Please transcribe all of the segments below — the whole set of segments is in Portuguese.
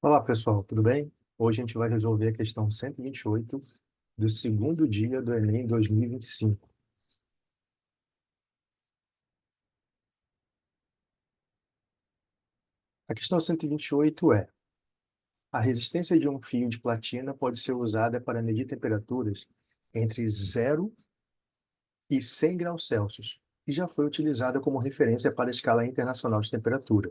Olá, pessoal, tudo bem? Hoje a gente vai resolver a questão 128 do segundo dia do Enem 2025. A questão 128 é: a resistência de um fio de platina pode ser usada para medir temperaturas entre 0 e 100 graus Celsius e já foi utilizada como referência para a escala internacional de temperatura.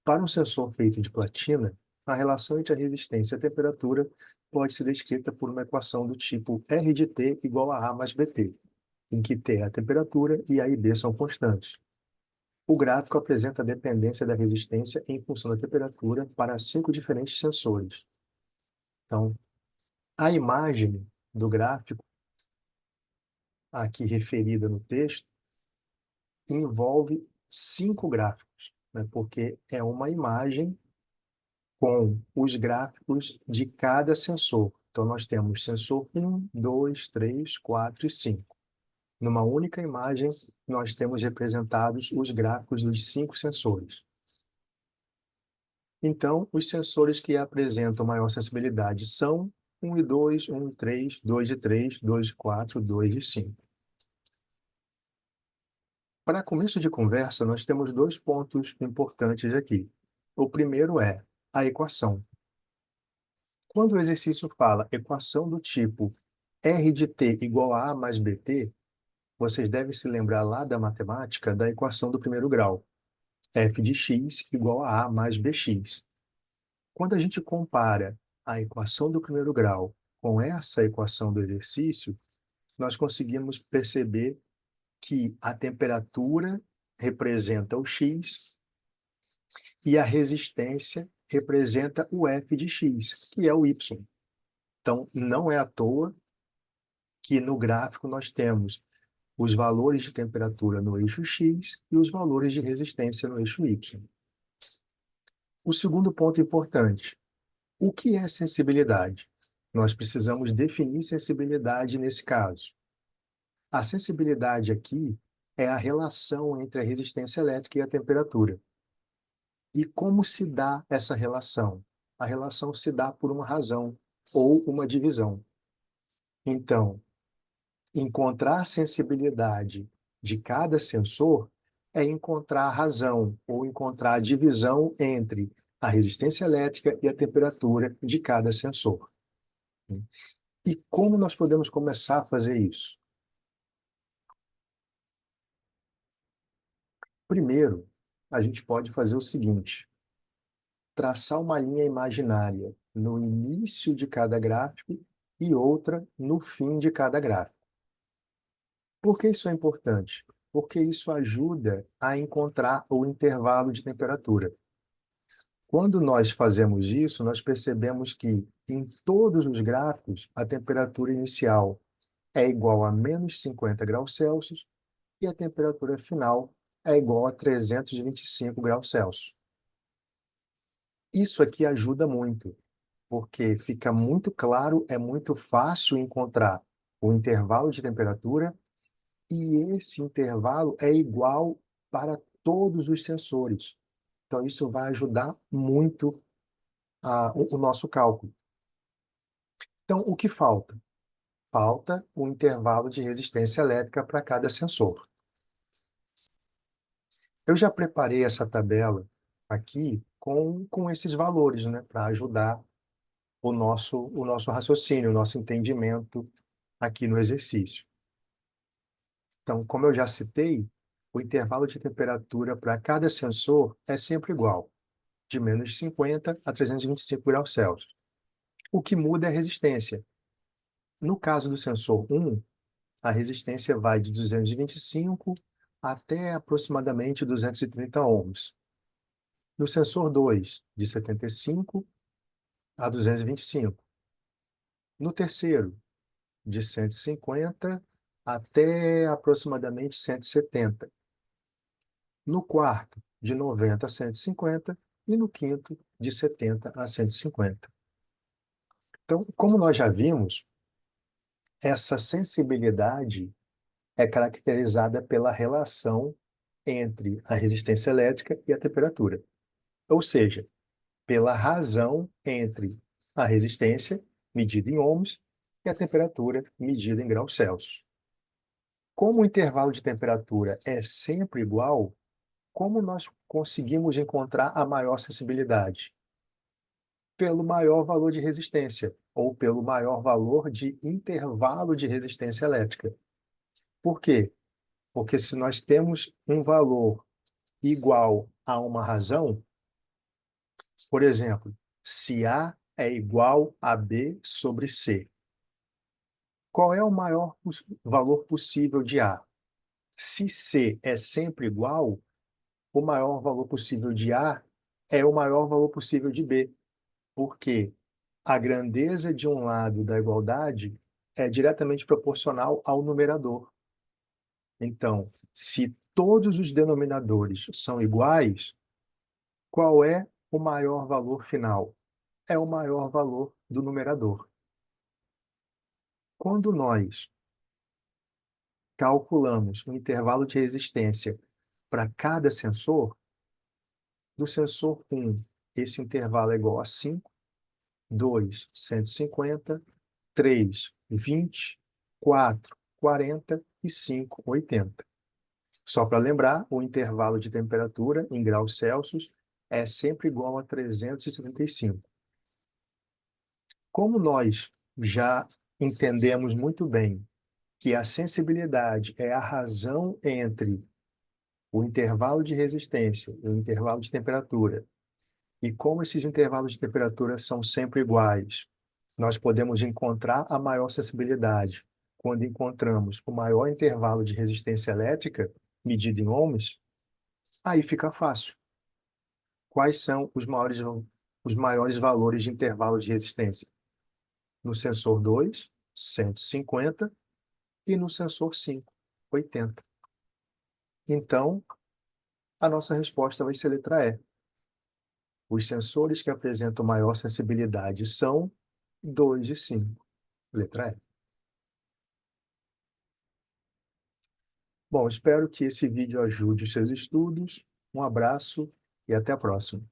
Para um sensor feito de platina, a relação entre a resistência e a temperatura pode ser descrita por uma equação do tipo R de T igual a A mais BT, em que T é a temperatura e A e B são constantes. O gráfico apresenta a dependência da resistência em função da temperatura para 5 diferentes sensores. Então, a imagem do gráfico, aqui referida no texto, envolve 5 gráficos, né, porque é uma imagem com os gráficos de cada sensor. Então, nós temos sensor 1, 2, 3, 4 e 5. Numa única imagem, nós temos representados os gráficos dos 5 sensores. Então, os sensores que apresentam maior sensibilidade são 1 e 2, 1 e 3, 2 e 3, 2 e 4, 2 e 5. Para começo de conversa, nós temos 2 pontos importantes aqui. O primeiro é a equação. Quando o exercício fala equação do tipo R de t igual a A mais BT, vocês devem se lembrar lá da matemática da equação do primeiro grau. F de x igual a A mais BX. Quando a gente compara a equação do primeiro grau com essa equação do exercício, nós conseguimos perceber que a temperatura representa o x e a resistência representa o F de x, que é o y. Então, não é à toa que no gráfico nós temos os valores de temperatura no eixo x e os valores de resistência no eixo y. O segundo ponto importante: o que é sensibilidade? Nós precisamos definir sensibilidade nesse caso. A sensibilidade aqui é a relação entre a resistência elétrica e a temperatura. E como se dá essa relação? A relação se dá por uma razão ou uma divisão. Então, encontrar a sensibilidade de cada sensor é encontrar a razão ou encontrar a divisão entre a resistência elétrica e a temperatura de cada sensor. E como nós podemos começar a fazer isso? Primeiro, a gente pode fazer o seguinte: traçar uma linha imaginária no início de cada gráfico e outra no fim de cada gráfico. Por que isso é importante? Porque isso ajuda a encontrar o intervalo de temperatura. Quando nós fazemos isso, nós percebemos que em todos os gráficos a temperatura inicial é igual a menos 50 graus Celsius e a temperatura final é igual a 325 graus Celsius. Isso aqui ajuda muito, porque fica muito claro, é muito fácil encontrar o intervalo de temperatura e esse intervalo é igual para todos os sensores. Então, isso vai ajudar muito o nosso cálculo. Então, o que falta? Falta o intervalo de resistência elétrica para cada sensor. Eu já preparei essa tabela aqui com esses valores, né, para ajudar o nosso raciocínio, o nosso entendimento aqui no exercício. Então, como eu já citei, o intervalo de temperatura para cada sensor é sempre igual, de menos 50 a 325 graus Celsius. O que muda é a resistência. No caso do sensor 1, a resistência vai de 225 até aproximadamente 230 ohms. No sensor 2, de 75 a 225. No terceiro, de 150 até aproximadamente 170. No quarto, de 90 a 150, e no quinto, de 70 a 150. Então, como nós já vimos, essa sensibilidade é caracterizada pela relação entre a resistência elétrica e a temperatura. Ou seja, pela razão entre a resistência, medida em ohms, e a temperatura, medida em graus Celsius. Como o intervalo de temperatura é sempre igual, como nós conseguimos encontrar a maior sensibilidade? Pelo maior valor de resistência, ou pelo maior valor de intervalo de resistência elétrica. Por quê? Porque se nós temos um valor igual a uma razão, por exemplo, se A é igual a B sobre C, qual é o maior valor possível de A? Se C é sempre igual, o maior valor possível de A é o maior valor possível de B, porque a grandeza de um lado da igualdade é diretamente proporcional ao numerador. Então, se todos os denominadores são iguais, qual é o maior valor final? É o maior valor do numerador. Quando nós calculamos o intervalo de resistência para cada sensor, do sensor 1, esse intervalo é igual a 5, 2, 150, 3, 20, 4, 40 e 5, 80. Só para lembrar, o intervalo de temperatura em graus Celsius é sempre igual a 375. Como nós já entendemos muito bem que a sensibilidade é a razão entre o intervalo de resistência e o intervalo de temperatura, e como esses intervalos de temperatura são sempre iguais, nós podemos encontrar a maior sensibilidade quando encontramos o maior intervalo de resistência elétrica, medido em ohms, aí fica fácil. Quais são os maiores valores de intervalo de resistência? No sensor 2, 150, e no sensor 5, 80. Então, a nossa resposta vai ser letra E. Os sensores que apresentam maior sensibilidade são 2 e 5. Letra E. Bom, espero que esse vídeo ajude os seus estudos. Um abraço e até a próxima.